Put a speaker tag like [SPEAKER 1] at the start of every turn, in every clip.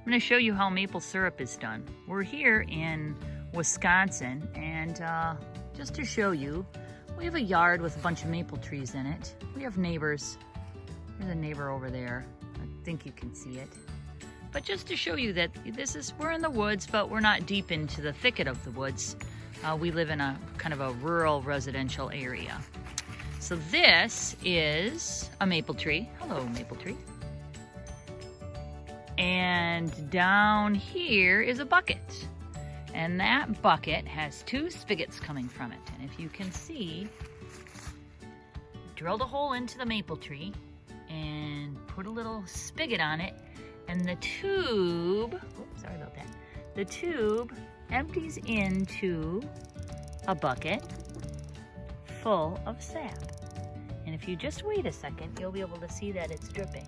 [SPEAKER 1] I'm going to show you how maple syrup is done. We're here in Wisconsin, and just to show you, we have a yard with a bunch of maple trees in it. We have neighbors. There's a neighbor over there. I think you can see it. But just to show you that we're in the woods, but we're not deep into the thicket of the woods. We live in a kind of a rural residential area. So this is a maple tree. Hello, maple tree. And down here is a bucket. And that bucket has 2 spigots coming from it. And if you can see, drilled a hole into the maple tree and put a little spigot on it. And the tube, oops, sorry about that. The tube empties into a bucket full of sap. And if you just wait a second, you'll be able to see that it's dripping.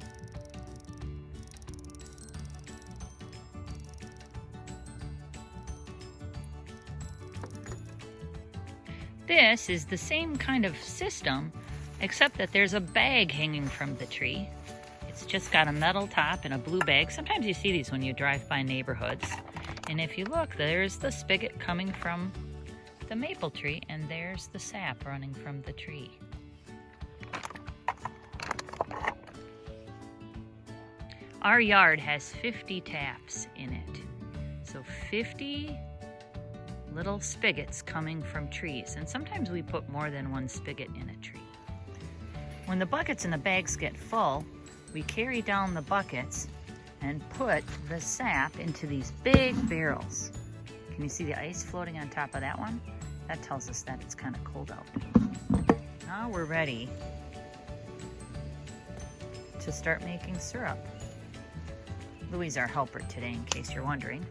[SPEAKER 1] This is the same kind of system, except that there's a bag hanging from the tree. It's just got a metal top and a blue bag. Sometimes you see these when you drive by neighborhoods. And if you look, there's the spigot coming from the maple tree, and there's the sap running from the tree. Our yard has 50 taps in it. So 50 little spigots coming from trees, and sometimes we put more than 1 spigot in a tree. When the buckets and the bags get full, we carry down the buckets and put the sap into these big barrels. Can you see the ice floating on top of that one? That tells us that it's kind of cold out. Now we're ready to start making syrup. Louis is our helper today, in case you're wondering.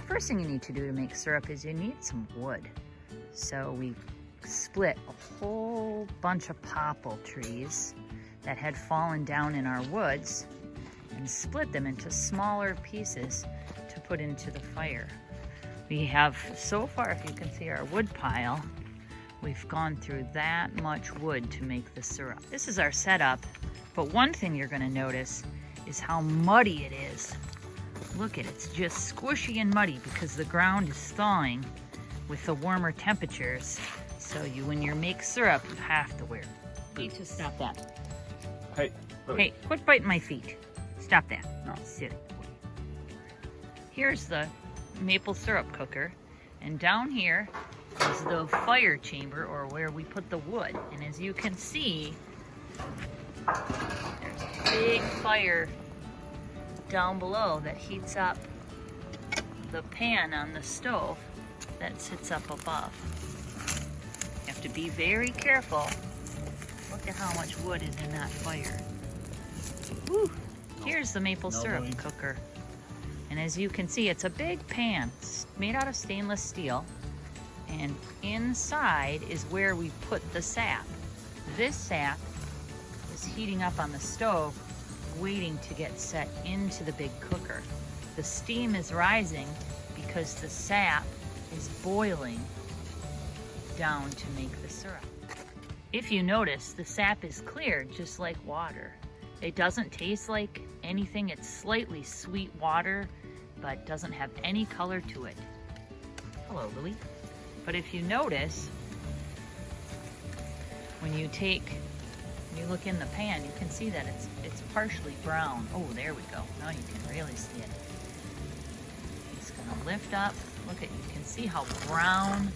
[SPEAKER 1] First thing you need to do to make syrup is you need some wood. So we split a whole bunch of popple trees that had fallen down in our woods and split them into smaller pieces to put into the fire. We have, so far, if you can see our wood pile, we've gone through that much wood to make the syrup. This is our setup, but one thing you're going to notice is how muddy it is. Look at it, it's just squishy and muddy because the ground is thawing with the warmer temperatures. So when you make syrup, you have to wear boots. You need to stop that.
[SPEAKER 2] Hey,
[SPEAKER 1] hey, quit biting my feet. Stop that.
[SPEAKER 2] No.
[SPEAKER 1] Sit. Here's the maple syrup cooker, and down here is the fire chamber, or where we put the wood. And as you can see, there's a big fire down below that heats up the pan on the stove that sits up above. You have to be very careful. Look at how much wood is in that fire. Woo. Here's the maple syrup cooker. And as you can see, it's a big pan. It's made out of stainless steel. And inside is where we put the sap. This sap is heating up on the stove, waiting to get set into the big cooker. The steam is rising because the sap is boiling down to make the syrup. If you notice, the sap is clear, just like water. It doesn't taste like anything. It's slightly sweet water, but doesn't have any color to it. Hello, Louie. But if you notice, when you look in the pan, you can see that it's partially brown. Oh, there we go. Now you can really see it. It's gonna lift up. Look, you can see how brown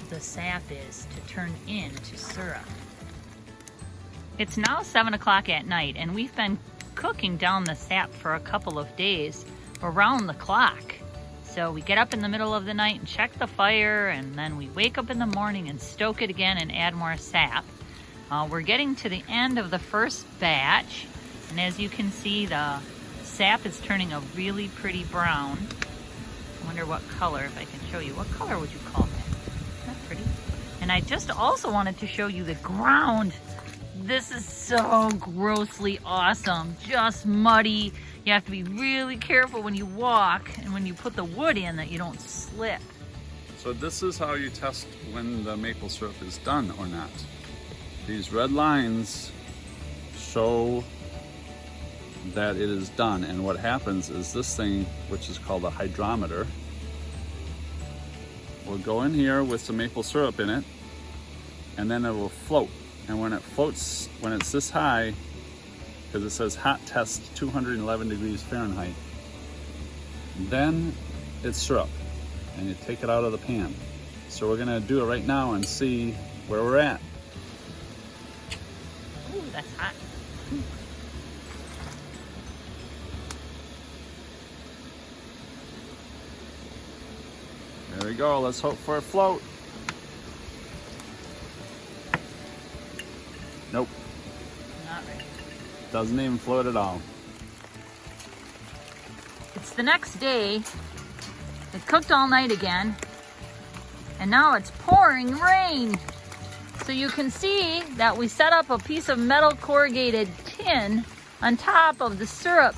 [SPEAKER 1] the sap is to turn into syrup. It's now 7 o'clock at night, and we've been cooking down the sap for a couple of days around the clock. So we get up in the middle of the night and check the fire, and then we wake up in the morning and stoke it again and add more sap. We're getting to the end of the first batch, and as you can see, the sap is turning a really pretty brown. I wonder what color, if I can show you. What color would you call that? Isn't that pretty? And I just also wanted to show you the ground. This is so grossly awesome, just muddy. You have to be really careful when you walk and when you put the wood in that you don't slip.
[SPEAKER 2] So this is how you test when the maple syrup is done or not. These red lines show that it is done. And what happens is this thing, which is called a hydrometer, will go in here with some maple syrup in it, and then it will float. And when it floats, when it's this high, because it says hot test 211 degrees Fahrenheit, then it's syrup, and you take it out of the pan. So we're gonna do it right now and see where we're at.
[SPEAKER 1] Ooh, that's hot.
[SPEAKER 2] There we go, let's hope for a float. Nope,
[SPEAKER 1] Not ready.
[SPEAKER 2] doesn't even float at all.
[SPEAKER 1] It's the next day. It cooked all night again. And now it's pouring rain. So you can see that we set up a piece of metal corrugated tin on top of the syrup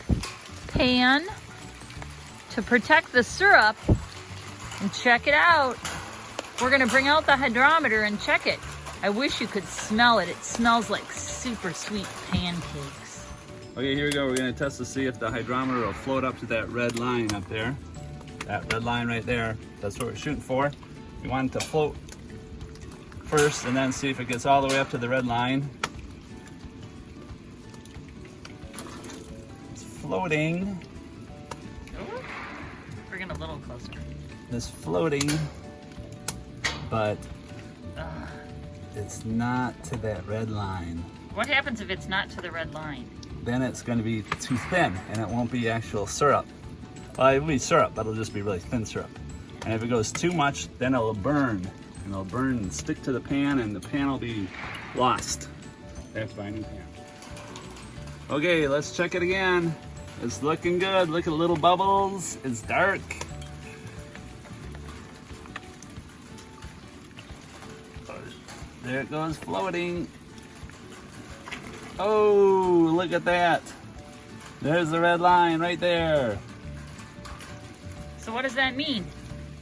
[SPEAKER 1] pan to protect the syrup. And check it out. We're gonna bring out the hydrometer and check it. I wish you could smell it. It smells like super sweet pancakes.
[SPEAKER 2] Okay, here we go. We're gonna test to see if the hydrometer will float up to that red line up there. That red line right there. That's what we're shooting for. You want it to float first and then see if it gets all the way up to the red line. It's floating.
[SPEAKER 1] Ooh, bring it a little closer.
[SPEAKER 2] It's floating, but it's not to that red line.
[SPEAKER 1] What happens if it's not to the red line?
[SPEAKER 2] Then it's going to be too thin and it won't be actual syrup. Well, it will be syrup, but it'll just be really thin syrup. And if it goes too much, then it'll burn. And it'll burn and stick to the pan, and the pan will be lost. I have to buy a new pan. Okay, let's check it again. It's looking good. Look at the little bubbles. It's dark. There it goes, floating. Oh, look at that. There's the red line right there.
[SPEAKER 1] So what does that mean?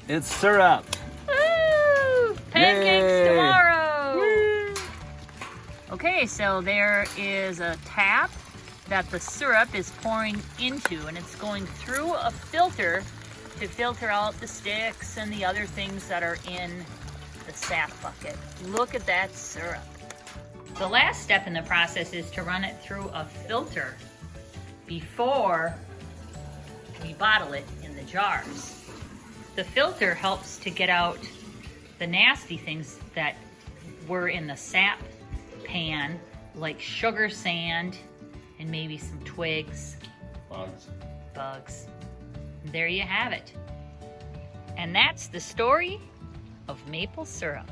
[SPEAKER 2] It's syrup.
[SPEAKER 1] Woo! Pancakes
[SPEAKER 2] Yay!
[SPEAKER 1] tomorrow!
[SPEAKER 2] Woo!
[SPEAKER 1] Okay, so there is a tap that the syrup is pouring into, and it's going through a filter to filter out the sticks and the other things that are in the sap bucket. Look at that syrup. The last step in the process is to run it through a filter before we bottle it in the jars. The filter helps to get out the nasty things that were in the sap pan, like sugar sand and maybe some twigs, bugs. There you have it. And that's the story of maple syrup.